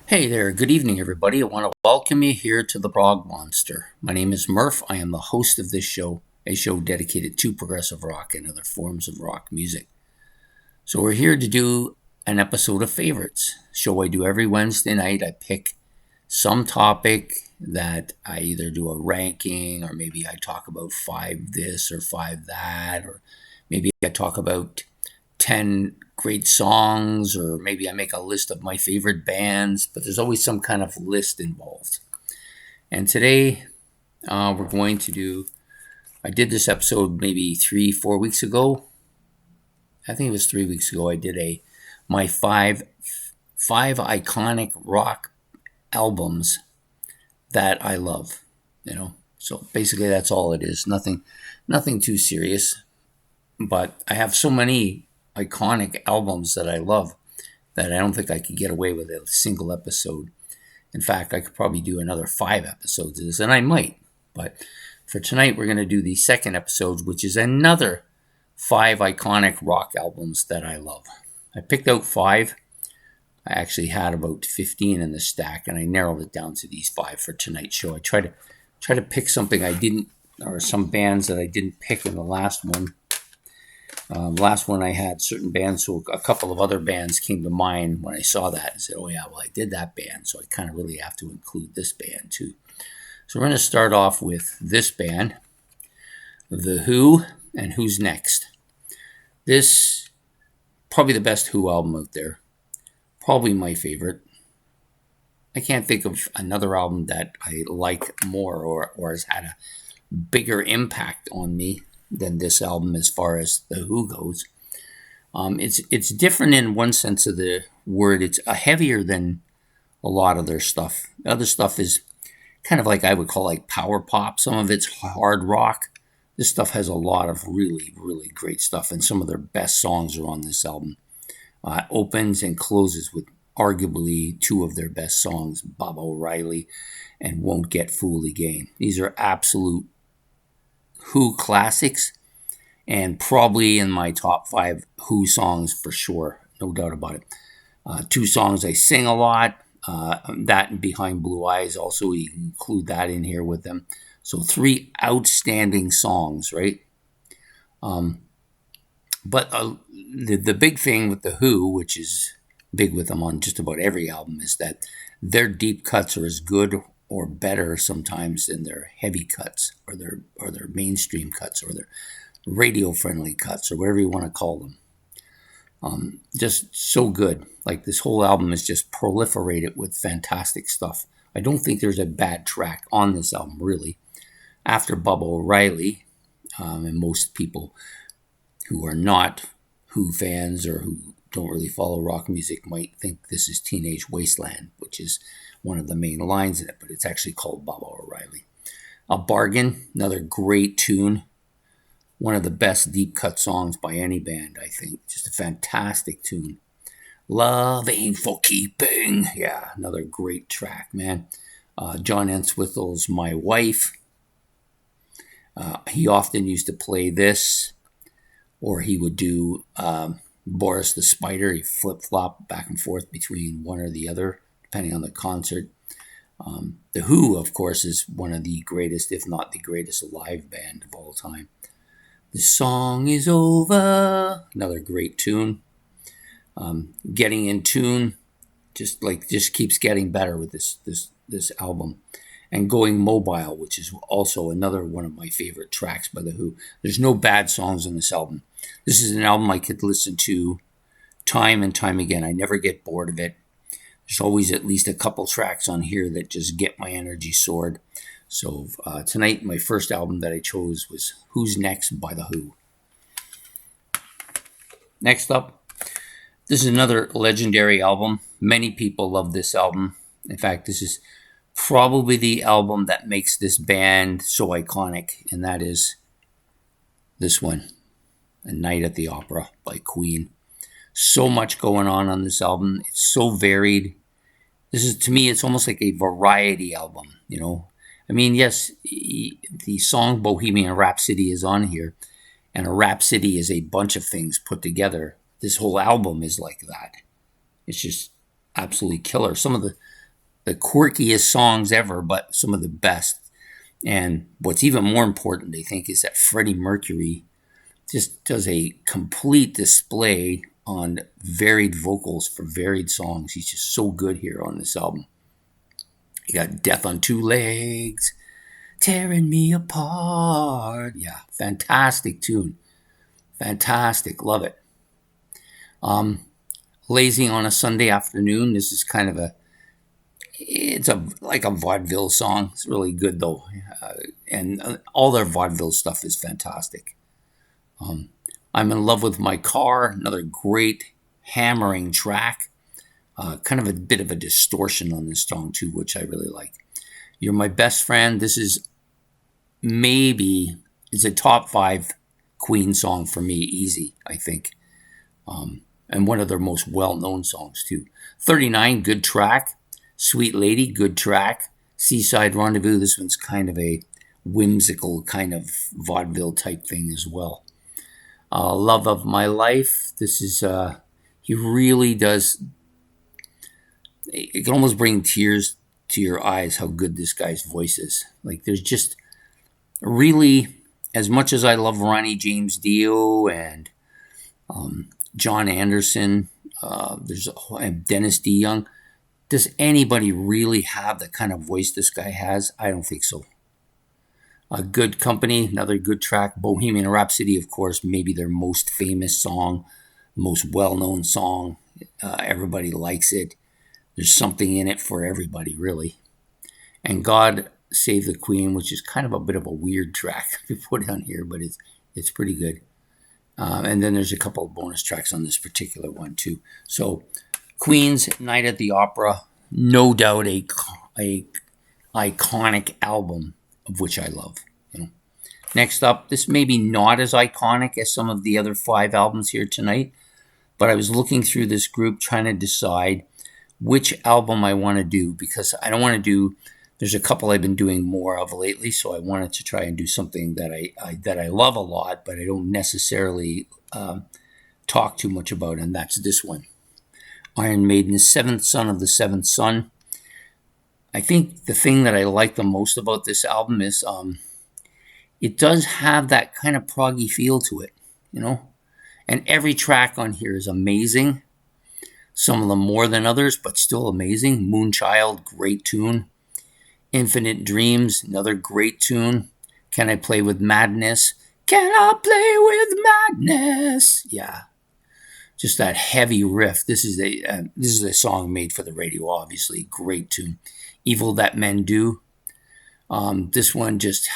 Hey there, good evening, everybody. I want to welcome you here to the Prog Monster. My name is Murph. I am the host of this show, a show dedicated to progressive rock and other forms of rock music. So, we're here to do an episode of Favorites, show I do every Wednesday night. I pick some topic that I either do a ranking, or maybe I talk about 5 this or 5 that, or maybe I talk about 10 great songs, or maybe I make a list of my favorite bands, but there's always some kind of list involved. And today we're going to do, I did this episode maybe 3-4 weeks ago. I think it was 3 weeks ago. I did my five iconic rock albums that I love, So basically that's all it is. Nothing too serious. But I have so many iconic albums that I love that I don't think I could get away with a single episode. In fact, I could probably do another 5 episodes of this, and I might. But for tonight, we're going to do the second episode, which is another 5 iconic rock albums that I love. I picked out 5. I actually had about 15 in the stack, and I narrowed it down to these 5 for tonight's show. I try to pick something I didn't, or some bands that I didn't pick in the last one. Last one I had certain bands, so a couple of other bands came to mind when I saw that and said, oh yeah, well I did that band, so I kind of really have to include this band too. So we're going to start off with this band, The Who, and Who's Next. This, probably the best Who album out there. Probably my favorite. I can't think of another album that I like more or has had a bigger impact on me than this album as far as The Who goes. It's different in one sense of the word. It's heavier than a lot of their stuff. The other stuff is kind of like I would call like power pop. Some of it's hard rock. This stuff has a lot of really, really great stuff, and some of their best songs are on this album. Opens and closes with arguably 2 of their best songs, Baba O'Reilly and Won't Get Fooled Again. These are absolute Who classics, and probably in my top 5 Who songs for sure, no doubt about it. 2 songs I sing a lot, that and Behind Blue Eyes also, you can include that in here with them. So 3 outstanding songs, right? But the big thing with The Who, which is big with them on just about every album, is that their deep cuts are as good or better sometimes than their heavy cuts, or their mainstream cuts, or their radio-friendly cuts, or whatever you want to call them. Just so good. Like, this whole album is just proliferated with fantastic stuff. I don't think there's a bad track on this album, really. After Baba O'Reilly, and most people who are not Who fans or who don't really follow rock music might think this is Teenage Wasteland, which is one of the main lines in it, but it's actually called Baba O'Reilly. A Bargain, another great tune. One of the best deep cut songs by any band, I think. Just a fantastic tune. Love Ain't For Keeping. Yeah, another great track, man. John Entwistle's My Wife. He often used to play this, or he would do Boris the Spider. He flip-flop back and forth between one or the other, depending on the concert. The Who, of course, is one of the greatest, if not the greatest, live band of all time. The Song Is Over, another great tune. Getting in Tune, just keeps getting better with this album. And Going Mobile, which is also another one of my favorite tracks by The Who. There's no bad songs on this album. This is an album I could listen to time and time again. I never get bored of it. There's always at least a couple tracks on here that just get my energy soared. So tonight, my first album that I chose was Who's Next by The Who. Next up, this is another legendary album. Many people love this album. In fact, this is probably the album that makes this band so iconic, and that is this one, A Night at the Opera by Queen. So much going on this album. It's so varied. This is, to me, it's almost like a variety album, I mean, yes, the song Bohemian Rhapsody is on here, and a rhapsody is a bunch of things put together. This whole album is like that. It's just absolutely killer. Some of the quirkiest songs ever, but some of the best. And what's even more important, I think, is that Freddie Mercury just does a complete display on varied vocals for varied songs. He's just so good here on this album. You got Death on Two Legs, Tearing Me Apart. Yeah, fantastic tune. Fantastic. Love it. Lazy on a Sunday Afternoon. This is kind of like a vaudeville song. It's really good though. And all their vaudeville stuff is fantastic. I'm in Love with My Car. Another great hammering track. Kind of a bit of a distortion on this song too, which I really like. You're My Best Friend. This is it's a top 5 Queen song for me, easy, I think. And one of their most well-known songs too. 39, good track. Sweet Lady, good track. Seaside Rendezvous, this one's kind of a whimsical kind of vaudeville type thing as well. Love of My Life, this is, he really does, it can almost bring tears to your eyes how good this guy's voice is. Like there's just really, as much as I love Ronnie James Dio and John Anderson, there's Dennis D. Young. Does anybody really have the kind of voice this guy has? I don't think so. Good Company, another good track. Bohemian Rhapsody, of course, maybe their most famous song, most well-known song. Everybody likes it. There's something in it for everybody, really. And God Save the Queen, which is kind of a bit of a weird track to put on here, but it's pretty good. And then there's a couple of bonus tracks on this particular one too. So Queen's Night at the Opera, no doubt a iconic album, of which I love. Next up, this may be not as iconic as some of the other 5 albums here tonight, but I was looking through this group trying to decide which album I want to do, because I don't want to do, there's a couple I've been doing more of lately, so I wanted to try and do something that I love a lot, but I don't necessarily talk too much about, and that's this one. Iron Maiden's Seventh Son of the Seventh Son. I think the thing that I like the most about this album is it does have that kind of proggy feel to it, And every track on here is amazing. Some of them more than others, but still amazing. Moonchild, great tune. Infinite Dreams, another great tune. Can I Play with Madness? Can I Play with Madness? Yeah. Just that heavy riff. This is a song made for the radio, obviously. Great tune. Evil That Men Do. This one just...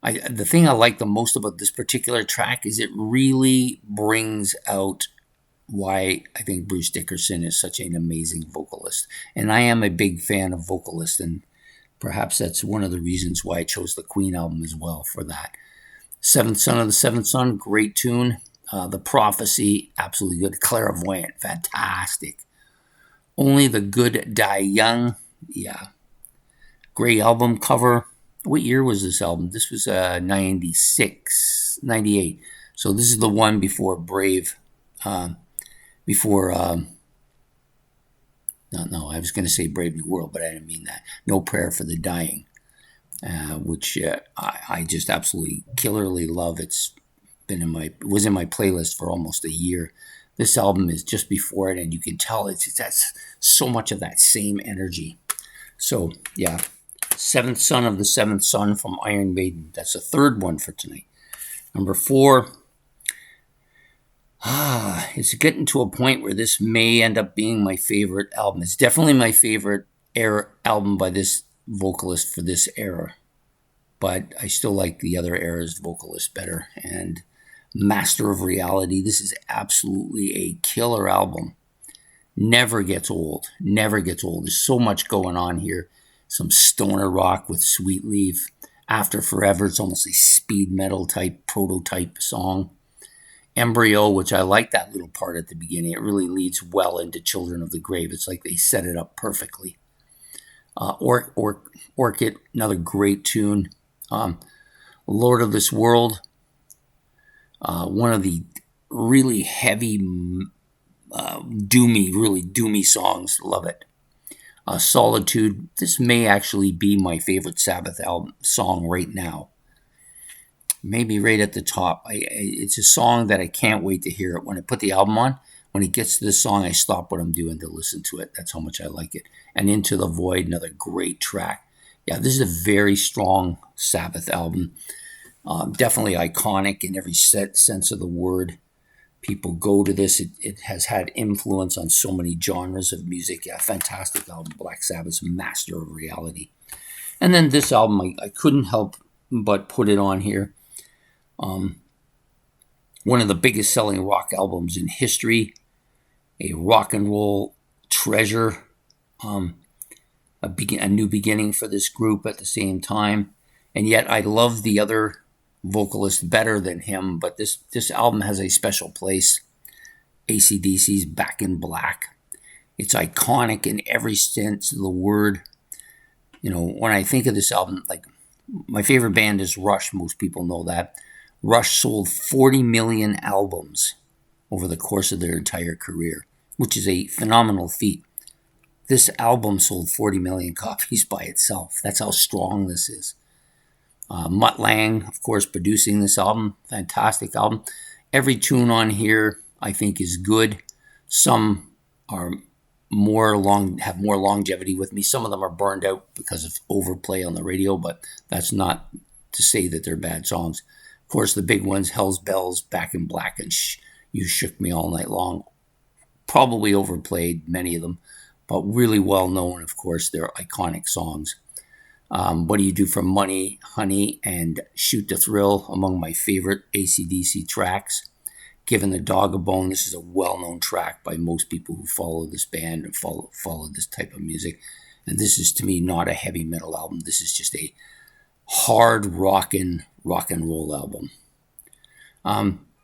the thing I like the most about this particular track is it really brings out why I think Bruce Dickinson is such an amazing vocalist. And I am a big fan of vocalists, and perhaps that's one of the reasons why I chose the Queen album as well for that. Seventh Son of the Seventh Son, great tune. The Prophecy, absolutely good. Clairvoyant, fantastic. Only the Good Die Young, yeah. Great album cover. What year was this album? This was 96, 98. So this is the one before Brave. I was going to say Brave New World, but I didn't mean that. No Prayer for the Dying, which I just absolutely killerly love. It was in my playlist for almost a year. This album is just before it, and you can tell that's so much of that same energy. So yeah, Seventh Son of the Seventh Son from Iron Maiden. That's the third one for tonight. Number 4. It's getting to a point where this may end up being my favorite album. It's definitely my favorite album by this vocalist for this era. But I still like the other era's vocalist better. And Master of Reality, this is absolutely a killer album. Never gets old. Never gets old. There's so much going on here. Some stoner rock with Sweet Leaf. After Forever, it's almost a speed metal type prototype song. Embryo, which I like that little part at the beginning. It really leads well into Children of the Grave. It's like they set it up perfectly. Orchid, another great tune. Lord of this World, one of the really heavy, doomy songs. Love it. Solitude. This may actually be my favorite Sabbath album song right now. Maybe right at the top. It's a song that I can't wait to hear it. When I put the album on, when it gets to this song, I stop what I'm doing to listen to it. That's how much I like it. And Into the Void, another great track. Yeah, this is a very strong Sabbath album. Definitely iconic in every sense of the word. People go to this. It has had influence on so many genres of music. Yeah, fantastic album. Black Sabbath's Master of Reality. And then this album, I couldn't help but put it on here. One of the biggest selling rock albums in history. A rock and roll treasure. A new beginning for this group at the same time. And yet I love the other vocalist better than him, but this album has a special place. AC/DC's Back in Black. It's iconic in every sense of the word. You know, when I think of this album, like, my favorite band is Rush. Most people know that. Rush sold 40 million albums over the course of their entire career, which is a phenomenal feat. This album sold 40 million copies by itself. That's how strong this is. Mutt Lange, of course, producing this album. Fantastic album. Every tune on here, I think, is good. Some are have more longevity with me. Some of them are burned out because of overplay on the radio, but that's not to say that they're bad songs. Of course, the big ones, Hell's Bells, Back in Black, and You Shook Me All Night Long. Probably overplayed, many of them, but really well known. Of course, they're iconic songs. What Do You Do for Money, Honey, and Shoot the Thrill, among my favorite AC/DC tracks. Giving the Dog a Bone, this is a well-known track by most people who follow this band and follow this type of music. And this is, to me, not a heavy metal album. This is just a hard rock and roll album.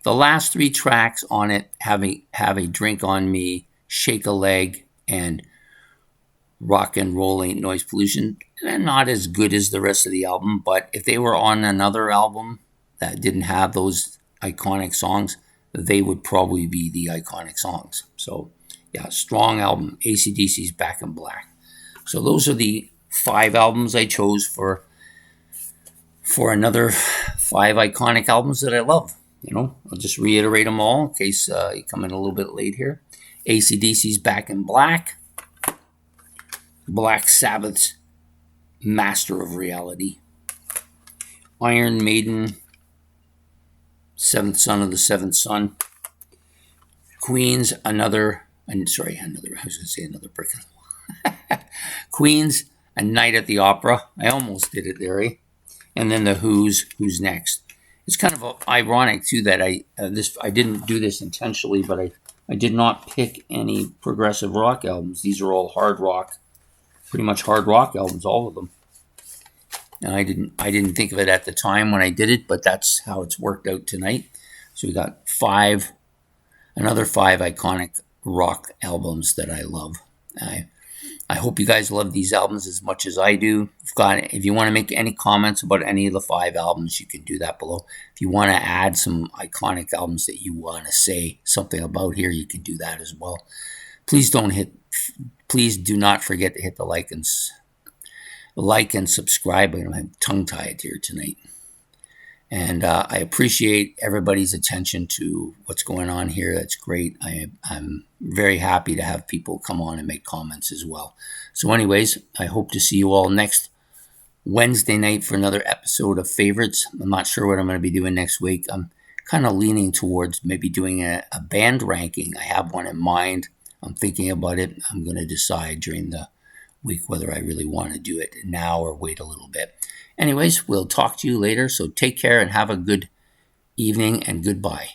The last three tracks on it, Have a Drink on Me, Shake a Leg, and Rock and Roll Ain't Noise Pollution, they're not as good as the rest of the album, but if they were on another album that didn't have those iconic songs, they would probably be the iconic songs. So, yeah, strong album. AC/DC's Back in Black. So those are the 5 albums I chose for another 5 iconic albums that I love. You know, I'll just reiterate them all in case you come in a little bit late here. AC/DC's Back in Black. Black Sabbath's Master of Reality. Iron Maiden, Seventh Son of the Seventh Son. Queen's Another Brick. Queen's A Night at the Opera. I almost did it there, eh? And then the Who's Next. It's kind of ironic too that I didn't do this intentionally, but I did not pick any progressive rock albums. These are all hard rock, pretty much hard rock albums, all of them. And I didn't think of it at the time when I did it, but that's how it's worked out tonight. So we got another 5 iconic rock albums that I love. I hope you guys love these albums as much as I do. If you want to make any comments about any of the 5 albums, you can do that below. If you want to add some iconic albums that you want to say something about here, you can do that as well. Please do not forget to hit the like and subscribe. I'm tongue-tied here tonight. And I appreciate everybody's attention to what's going on here. That's great. I'm very happy to have people come on and make comments as well. So anyways, I hope to see you all next Wednesday night for another episode of Favorites. I'm not sure what I'm going to be doing next week. I'm kind of leaning towards maybe doing a band ranking. I have one in mind. I'm thinking about it. I'm going to decide during the week whether I really want to do it now or wait a little bit. Anyways, we'll talk to you later. So take care and have a good evening and goodbye.